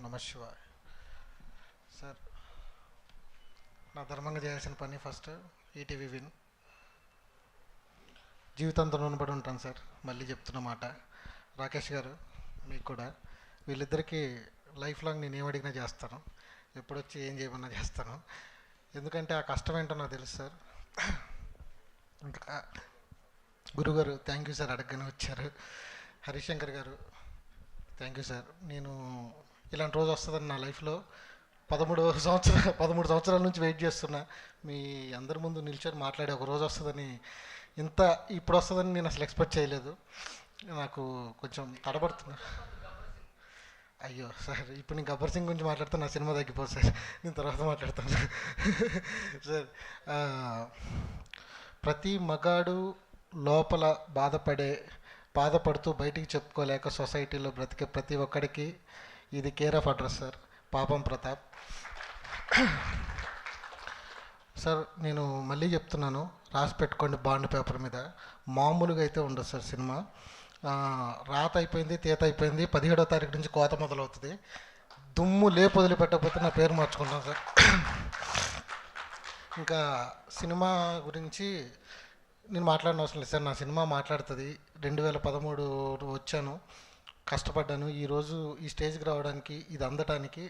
నమ శివాయ. సార్, నా ధర్మంగా చేయాల్సిన పని ఫస్ట్ ఈటీవీ విన్ జీవితంతో రుణపడి ఉంటాను సార్. మళ్ళీ చెప్తున్న మాట, రాకేష్ గారు మీకు కూడా, వీళ్ళిద్దరికీ లైఫ్ లాంగ్ నేను ఏమడిగినా చేస్తాను, ఎప్పుడొచ్చి ఏం చేయమన్నా చేస్తాను. ఎందుకంటే ఆ కష్టం ఏంటో నాకు తెలుసు సార్. ఇంకా గురుగారు థ్యాంక్ యూ సార్, అడగగానే వచ్చారు. హరిశంకర్ గారు థ్యాంక్ యూ సార్. నేను ఇలాంటి రోజు వస్తుందని నా లైఫ్లో 13 సంవత్సరాల నుంచి వెయిట్ చేస్తున్నా. మీ అందరి ముందు నిల్చొని మాట్లాడే ఒక రోజు వస్తుందని, ఇప్పుడు వస్తుందని నేను అసలు ఎక్స్పెక్ట్ చేయలేదు. నాకు కొంచెం తడబడుతున్నా. అయ్యో సార్, ఇప్పుడు నేను గబ్బర్ సింగ్ గురించి మాట్లాడితే నా సినిమా తగ్గిపోదు సార్, నేను తర్వాత మాట్లాడతాను సార్. ప్రతి మగాడు లోపల బాధపడుతూ బయటికి చెప్పుకోలేక సొసైటీలో బ్రతికే ప్రతి ఒక్కడికి ఇది కేర్ ఆఫ్ అడ్రస్ సార్. పాపం ప్రతాప్ సార్, నేను మళ్ళీ చెప్తున్నాను, రాసి పెట్టుకోండి బాండ్ పేపర్ మీద. మామూలుగా అయితే ఉండదు సార్ సినిమా. రాత అయిపోయింది, తీత అయిపోయింది, 17వ తారీఖు నుంచి కోత మొదలవుతుంది. దుమ్ము లేపు వదిలిపెట్టకపోతే నా పేరు మార్చుకుంటాను సార్. ఇంకా సినిమా గురించి నేను మాట్లాడిన అవసరం లేదు సార్, నా సినిమా మాట్లాడుతుంది. 2013 వచ్చాను, కష్టపడ్డాను. ఈరోజు ఈ స్టేజ్కి రావడానికి, ఇది అందటానికి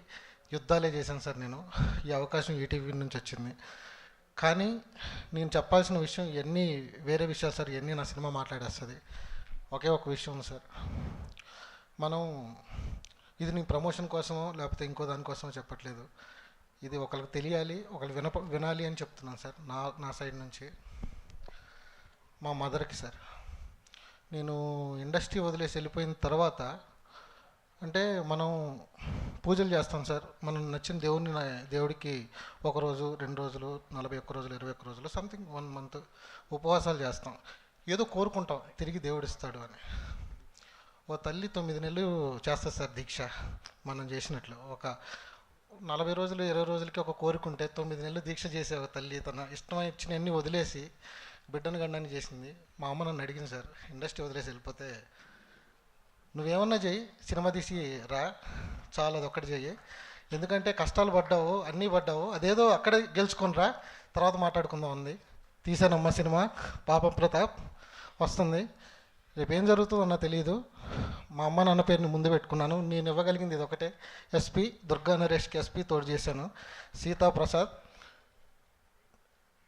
యుద్ధాలే చేశాను సార్. నేను ఈ అవకాశం ఈటీవీ నుంచి వచ్చింది. కానీ నేను చెప్పాల్సిన విషయం ఇవన్నీ వేరే విషయాలు సార్, ఇవన్నీ నా సినిమా మాట్లాడేస్తుంది. ఒకే ఒక విషయం ఉంది సార్, మనం ఇది నీ ప్రమోషన్ కోసమో లేకపోతే ఇంకో దానికోసమో చెప్పట్లేదు. ఇది ఒకరికి తెలియాలి, ఒకరు వినాలి అని చెప్తున్నాను సార్. నా సైడ్ నుంచి మా మదర్కి సార్. నేను ఇండస్ట్రీ వదిలేసి వెళ్ళిపోయిన తర్వాత, అంటే మనం పూజలు చేస్తాం సార్, మనం నచ్చిన దేవుడికి 1 రోజు 2 రోజులు 41 రోజులు 21 రోజులు సంథింగ్ 1 మంత్ ఉపవాసాలు చేస్తాం. ఏదో కోరుకుంటాం తిరిగి దేవుడు ఇస్తాడు అని. ఓ తల్లి 9 నెలలు చేస్తుంది సార్ దీక్ష, మనం చేసినట్లు. ఒక 40 రోజులు 20 రోజులకి ఒక కోరుకుంటే 9 నెలలు దీక్ష చేసే ఒక తల్లి తన ఇష్టమైనవన్నీ వదిలేసి బిడ్డను గండాన్ని చేసింది. మా అమ్మ నన్ను అడిగింది సార్, ఇండస్ట్రీ వదిలేసి వెళ్ళిపోతే నువ్వేమన్నా చెయ్యి, సినిమా తీసి రా చాలు, అది ఒక్కటి చెయ్యి. ఎందుకంటే కష్టాలు పడ్డావు, అన్నీ పడ్డావు, అదేదో అక్కడే గెలుచుకొని రా, తర్వాత మాట్లాడుకుందాం ఉంది. తీసానమ్మ సినిమా పాపం ప్రతాప్ వస్తుంది. రేపు ఏం జరుగుతుందో అన్న తెలియదు. మా అమ్మ నాన్న పేరుని ముందు పెట్టుకున్నాను. నేను ఇవ్వగలిగింది ఇది ఒకటే, ఎస్పీ దుర్గా నరేష్కి ఎస్పీ తోడు చేశాను. సీతాప్రసాద్,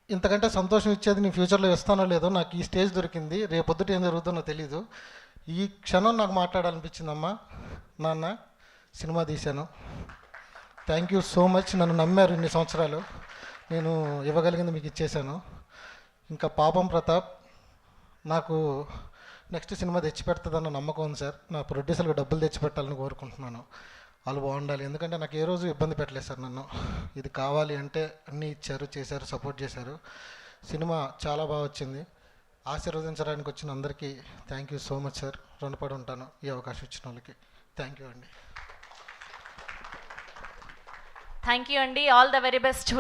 ఇంతకంటే సంతోషం ఇచ్చేది నీ ఫ్యూచర్లో ఇస్తానో లేదో, నాకు ఈ స్టేజ్ దొరికింది. రేపొద్దుట ఏం జరుగుతుందో నాకు తెలీదు. ఈ క్షణం నాకు మాట్లాడాలనిపించిందమ్మా. నాన్న సినిమా తీశాను, థ్యాంక్ యూ సో మచ్. నన్ను నమ్మారు ఇన్ని సంవత్సరాలు, నేను ఇవ్వగలిగింది మీకు ఇచ్చేశాను. ఇంకా పాపం ప్రతాప్ నాకు నెక్స్ట్ సినిమా తెచ్చిపెడుతుందన్న నమ్మకం ఉంది సార్. నా ప్రొడ్యూసర్కి డబ్బులు తెచ్చిపెట్టాలని కోరుకుంటున్నాను. వాళ్ళు బాగుండాలి, ఎందుకంటే నాకు ఏ రోజు ఇబ్బంది పెట్టలేదు సార్ నన్ను. ఇది కావాలి అంటే అన్నీ ఇచ్చారు, చేశారు, సపోర్ట్ చేశారు. సినిమా చాలా బాగా వచ్చింది. ఆశీర్వదించడానికి వచ్చిన అందరికీ thank you so much sir. రుణపడి ఉంటాను ఈ అవకాశం ఇచ్చిన వాళ్ళకి. థ్యాంక్ యూ అండి. థ్యాంక్ యూ అండి. All the very best.